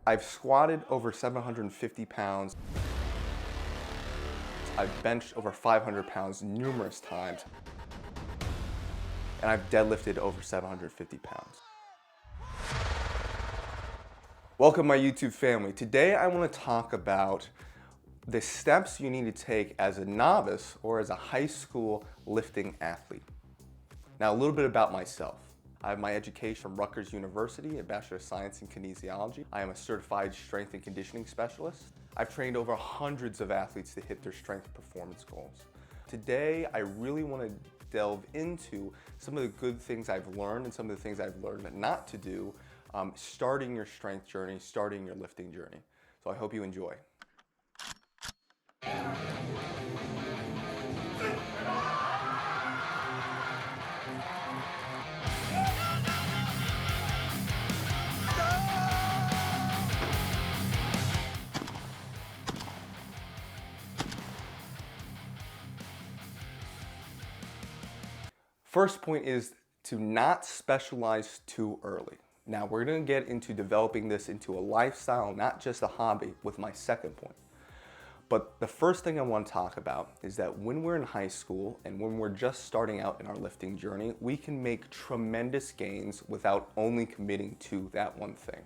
I've squatted over 750 pounds. I've benched over 500 pounds numerous times. And I've deadlifted over 750 pounds. Welcome my YouTube family. Today I want to talk about the steps you need to take as a novice or as a high school lifting athlete. Now a little bit about myself. I have my education from Rutgers University, a Bachelor of Science in Kinesiology. I am a certified strength and conditioning specialist. I've trained over hundreds of athletes to hit their strength performance goals. Today, I really want to delve into some of the good things I've learned and some of the things I've learned not to do, starting your strength journey, starting your lifting journey. So I hope you enjoy. First point is to not specialize too early. Now we're going to get into developing this into a lifestyle, not just a hobby, with my second point. But the first thing I want to talk about is that when we're in high school and when we're just starting out in our lifting journey, we can make tremendous gains without only committing to that one thing.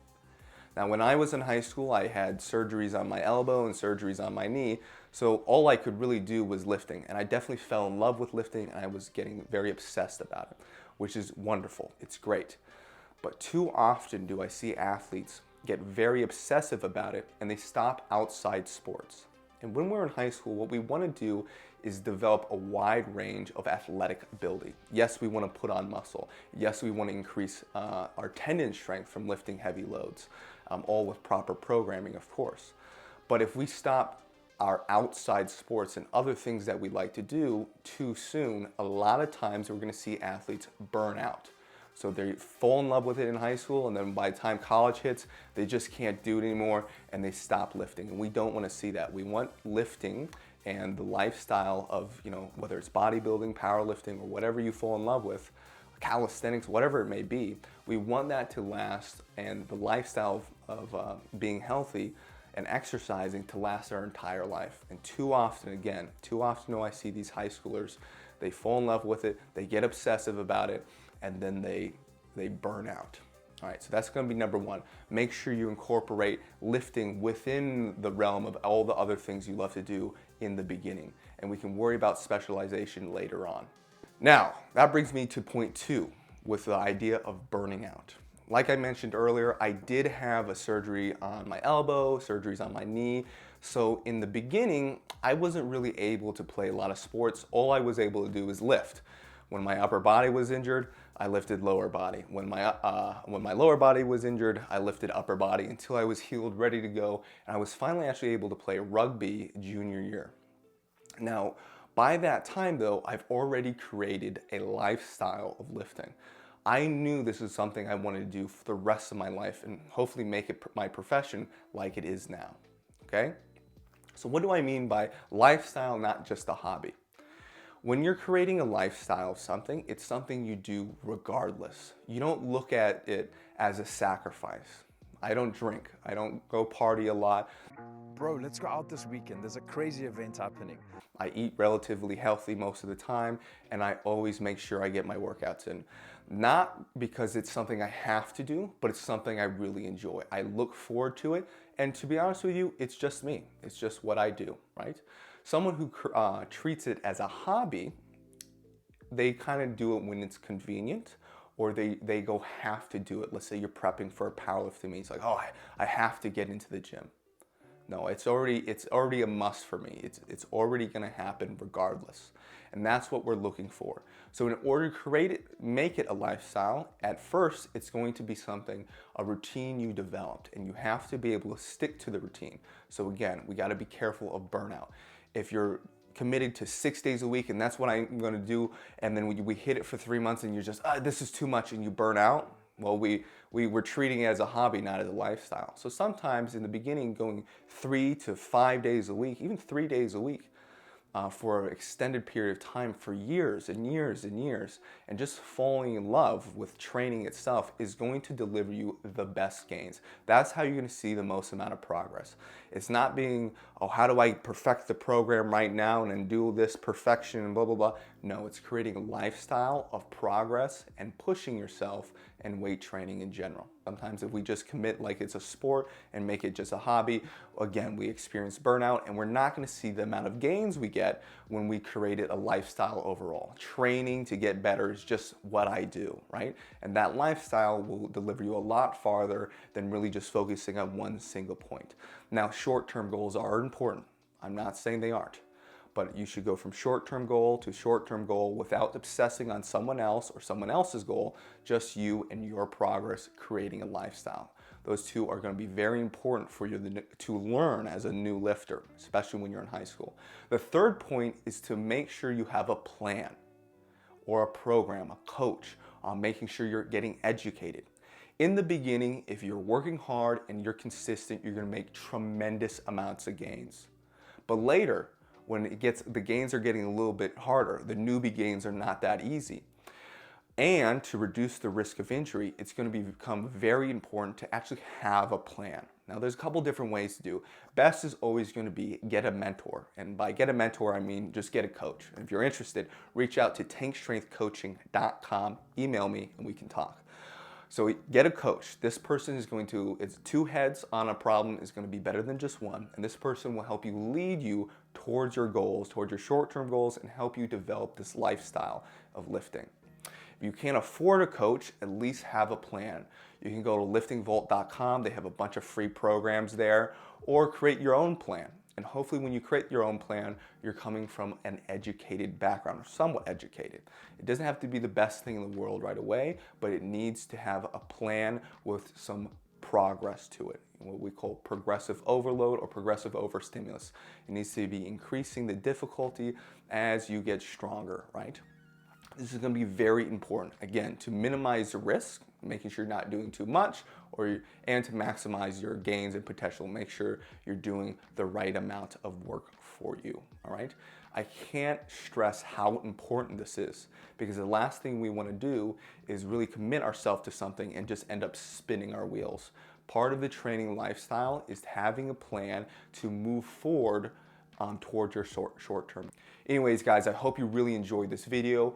Now, when I was in high school, I had surgeries on my elbow and surgeries on my knee, so all I could really do was lifting, and I definitely fell in love with lifting, and I was getting very obsessed about it, which is wonderful. It's great. But too often do I see athletes get very obsessive about it, and they stop outside sports. And when we're in high school, what we want to do is develop a wide range of athletic ability. Yes, we want to put on muscle. Yes, we want to increase our tendon strength from lifting heavy loads, all with proper programming, of course. But if we stop our outside sports and other things that we like to do too soon, a lot of times we're going to see athletes burn out. So they fall in love with it in high school, and then by the time college hits, they just can't do it anymore and they stop lifting. And we don't want to see that. We want lifting and the lifestyle of, whether it's bodybuilding, powerlifting, or whatever you fall in love with, calisthenics, whatever it may be, we want that to last, and the lifestyle of being healthy and exercising to last our entire life. And too often do I see these high schoolers, they fall in love with it, they get obsessive about it, and then they burn out. All right, so that's gonna be number one. Make sure you incorporate lifting within the realm of all the other things you love to do in the beginning, and we can worry about specialization later on. Now, that brings me to point two, with the idea of burning out. Like I mentioned earlier, I did have a surgery on my elbow, surgeries on my knee. So in the beginning, I wasn't really able to play a lot of sports. All I was able to do was lift. When my upper body was injured, I lifted lower body. When my lower body was injured, I lifted upper body until I was healed, ready to go. And I was finally actually able to play rugby junior year. Now, by that time though, I've already created a lifestyle of lifting. I knew this is something I wanted to do for the rest of my life and hopefully make it my profession like it is now, okay? So what do I mean by lifestyle, not just a hobby? When you're creating a lifestyle of something, it's something you do regardless. You don't look at it as a sacrifice. I don't drink, I don't go party a lot. Bro, let's go out this weekend. There's a crazy event happening. I eat relatively healthy most of the time, and I always make sure I get my workouts in. Not because it's something I have to do, but it's something I really enjoy. I look forward to it, and to be honest with you, it's just me. It's just what I do, right? Someone who treats it as a hobby, they kind of do it when it's convenient, or they go have to do it. Let's say you're prepping for a powerlifting meet. It's like, oh, I have to get into the gym. No, it's already a must for me. It's already gonna happen regardless. And that's what we're looking for. So in order to make it a lifestyle, at first it's going to be a routine you developed, and you have to be able to stick to the routine. So again, we gotta be careful of burnout. If you're committed to 6 days a week and that's what I'm gonna do, and then we hit it for 3 months and you're just, this is too much, and you burn out, well, we were treating it as a hobby, not as a lifestyle. So sometimes in the beginning, going 3 to 5 days a week, even 3 days a week, for an extended period of time for years and years and years, and just falling in love with training itself is going to deliver you the best gains. That's how you're going to see the most amount of progress. It's not being, oh, how do I perfect the program right now and then do this perfection and blah, blah, blah. No, it's creating a lifestyle of progress and pushing yourself and weight training in general. Sometimes if we just commit like it's a sport and make it just a hobby, again, we experience burnout, and we're not going to see the amount of gains we get when we created a lifestyle overall. Training to get better is just what I do, right? And that lifestyle will deliver you a lot farther than really just focusing on one single point. Now, short-term goals are important. I'm not saying they aren't. But you should go from short-term goal to short-term goal without obsessing on someone else or someone else's goal, just you and your progress creating a lifestyle. Those two are going to be very important for you to learn as a new lifter, especially when you're in high school. The third point is to make sure you have a plan or a program, a coach, making sure you're getting educated. In the beginning, if you're working hard and you're consistent, you're going to make tremendous amounts of gains. But later, when the gains are getting a little bit harder, the newbie gains are not that easy. And to reduce the risk of injury, it's going to become very important to actually have a plan. Now, there's a couple different ways to do. Best is always going to be get a mentor. And by get a mentor, I mean just get a coach. And if you're interested, reach out to tankstrengthcoaching.com, email me, and we can talk. So get a coach. This person is going to, it's two heads on a problem is going to be better than just one. And this person will help you lead you towards your goals, towards your short-term goals, and help you develop this lifestyle of lifting. If you can't afford a coach, at least have a plan. You can go to liftingvault.com. They have a bunch of free programs there, or create your own plan. And hopefully when you create your own plan, you're coming from an educated background, or somewhat educated. It doesn't have to be the best thing in the world right away, but it needs to have a plan with some progress to it, what we call progressive overload or progressive overstimulus. It needs to be increasing the difficulty as you get stronger, right? This is going to be very important, again, to minimize the risk, making sure you're not doing too much, and to maximize your gains and potential. Make sure you're doing the right amount of work for you, all right? I can't stress how important this is, because the last thing we want to do is really commit ourselves to something and just end up spinning our wheels. Part of the training lifestyle is having a plan to move forward towards your short term. Anyways, guys, I hope you really enjoyed this video.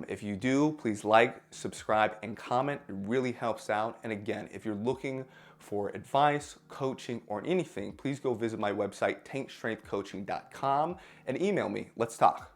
If you do, please like, subscribe, and comment. It really helps out. And again, if you're looking for advice, coaching, or anything, please go visit my website, tankstrengthcoaching.com, and email me. Let's talk.